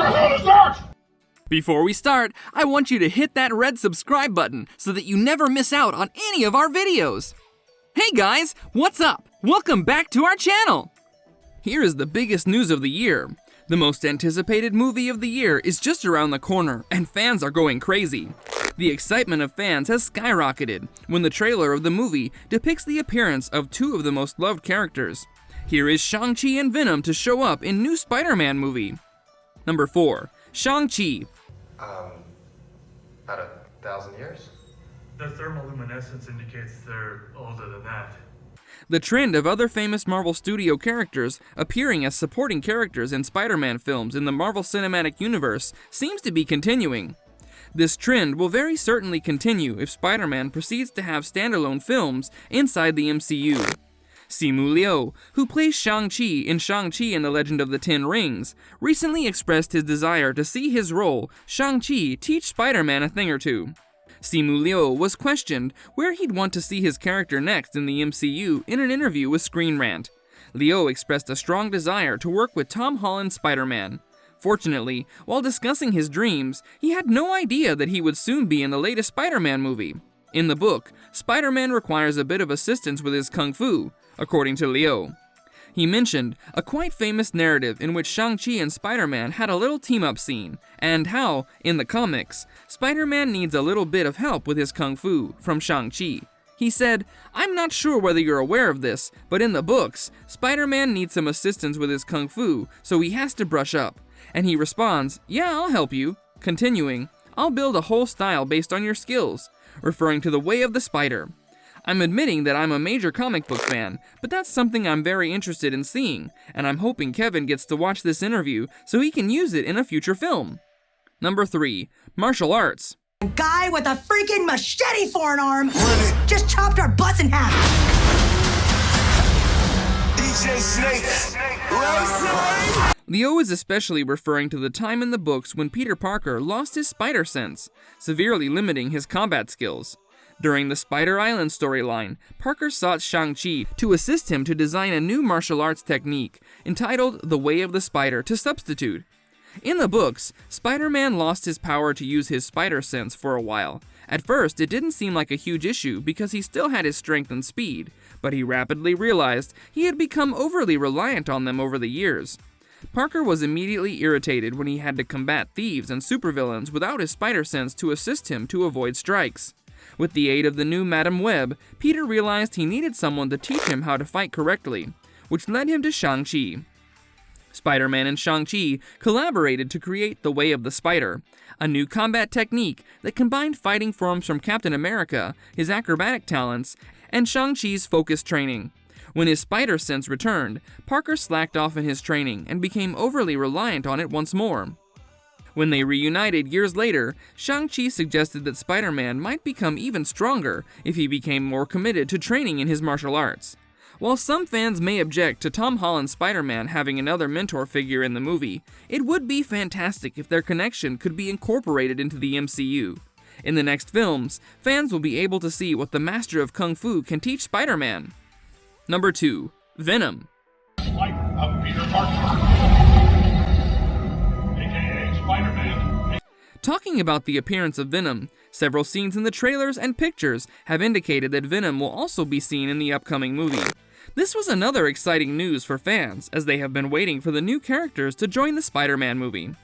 the hell is that? Before we start, I want you to hit that red subscribe button so that you never miss out on any of our videos. Hey guys, what's up? Welcome back to our channel. Here is the biggest news of the year. The most anticipated movie of the year is just around the corner, and fans are going crazy. The excitement of fans has skyrocketed when the trailer of the movie depicts the appearance of two of the most loved characters. Here is Shang-Chi and Venom to show up in new Spider-Man movie. Number 4. Shang-Chi. About 1,000 years? The thermoluminescence indicates they're older than that. The trend of other famous Marvel Studio characters appearing as supporting characters in Spider-Man films in the Marvel Cinematic Universe seems to be continuing. This trend will very certainly continue if Spider-Man proceeds to have standalone films inside the MCU. Simu Liu, who plays Shang-Chi in Shang-Chi and the Legend of the Ten Rings, recently expressed his desire to see his role, Shang-Chi, teach Spider-Man a thing or two. Simu Liu was questioned where he'd want to see his character next in the MCU in an interview with Screen Rant. Liu expressed a strong desire to work with Tom Holland's Spider-Man. Fortunately, while discussing his dreams, he had no idea that he would soon be in the latest Spider-Man movie. In the book, Spider-Man requires a bit of assistance with his kung fu, according to Liu. He mentioned a quite famous narrative in which Shang-Chi and Spider-Man had a little team-up scene, and how, in the comics, Spider-Man needs a little bit of help with his kung fu from Shang-Chi. He said, "I'm not sure whether you're aware of this, but in the books, Spider-Man needs some assistance with his kung fu, so he has to brush up." And he responds, "Yeah, I'll help you." Continuing, "I'll build a whole style based on your skills," referring to the way of the spider. I'm admitting that I'm a major comic book fan, but that's something I'm very interested in seeing, and I'm hoping Kevin gets to watch this interview so he can use it in a future film. Number 3. Martial arts. A guy with a freaking machete for an arm just chopped our butts in half. DJ Snake. Liu is especially referring to the time in the books when Peter Parker lost his spider sense, severely limiting his combat skills. During the Spider Island storyline, Parker sought Shang-Chi to assist him to design a new martial arts technique entitled The Way of the Spider to substitute. In the books, Spider-Man lost his power to use his spider sense for a while. At first, it didn't seem like a huge issue because he still had his strength and speed, but he rapidly realized he had become overly reliant on them over the years. Parker was immediately irritated when he had to combat thieves and supervillains without his spider sense to assist him to avoid strikes. With the aid of the new Madam Web, Peter realized he needed someone to teach him how to fight correctly, which led him to Shang-Chi. Spider-Man and Shang-Chi collaborated to create the Way of the Spider, a new combat technique that combined fighting forms from Captain America, his acrobatic talents, and Shang-Chi's focused training. When his spider sense returned, Parker slacked off in his training and became overly reliant on it once more. When they reunited years later, Shang-Chi suggested that Spider-Man might become even stronger if he became more committed to training in his martial arts. While some fans may object to Tom Holland's Spider-Man having another mentor figure in the movie, it would be fantastic if their connection could be incorporated into the MCU. In the next films, fans will be able to see what the master of Kung Fu can teach Spider-Man. Number 2. Venom. Like Peter Parker. AKA Spider-Man. Talking about the appearance of Venom, several scenes in the trailers and pictures have indicated that Venom will also be seen in the upcoming movie. This was another exciting news for fans, as they have been waiting for the new characters to join the Spider-Man movie.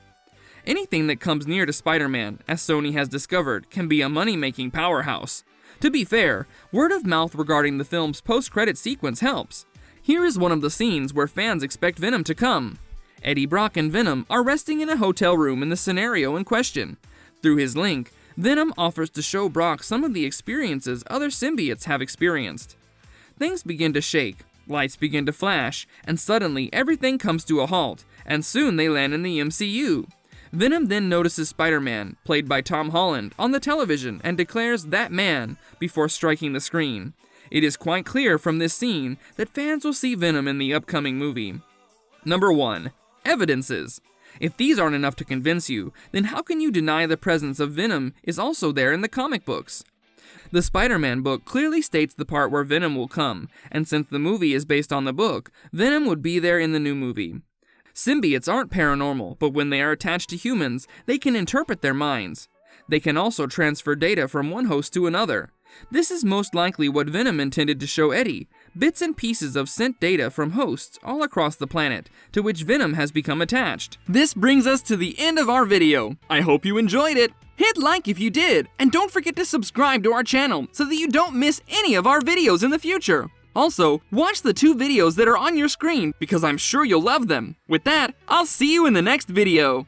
Anything that comes near to Spider-Man, as Sony has discovered, can be a money-making powerhouse. To be fair, word of mouth regarding the film's post-credit sequence helps. Here is one of the scenes where fans expect Venom to come. Eddie Brock and Venom are resting in a hotel room in the scenario in question. Through his link, Venom offers to show Brock some of the experiences other symbiotes have experienced. Things begin to shake, lights begin to flash, and suddenly everything comes to a halt, and soon they land in the MCU. Venom then notices Spider-Man, played by Tom Holland, on the television and declares "that man" before striking the screen. It is quite clear from this scene that fans will see Venom in the upcoming movie. Number 1. Evidences. If these aren't enough to convince you, then how can you deny the presence of Venom is also there in the comic books? The Spider-Man book clearly states the part where Venom will come, and since the movie is based on the book, Venom would be there in the new movie. Symbiotes aren't paranormal, but when they are attached to humans, they can interpret their minds. They can also transfer data from one host to another. This is most likely what Venom intended to show Eddie, bits and pieces of sent data from hosts all across the planet, to which Venom has become attached. This brings us to the end of our video. I hope you enjoyed it. Hit like if you did, and don't forget to subscribe to our channel so that you don't miss any of our videos in the future. Also, watch the 2 videos that are on your screen because I'm sure you'll love them. With that, I'll see you in the next video.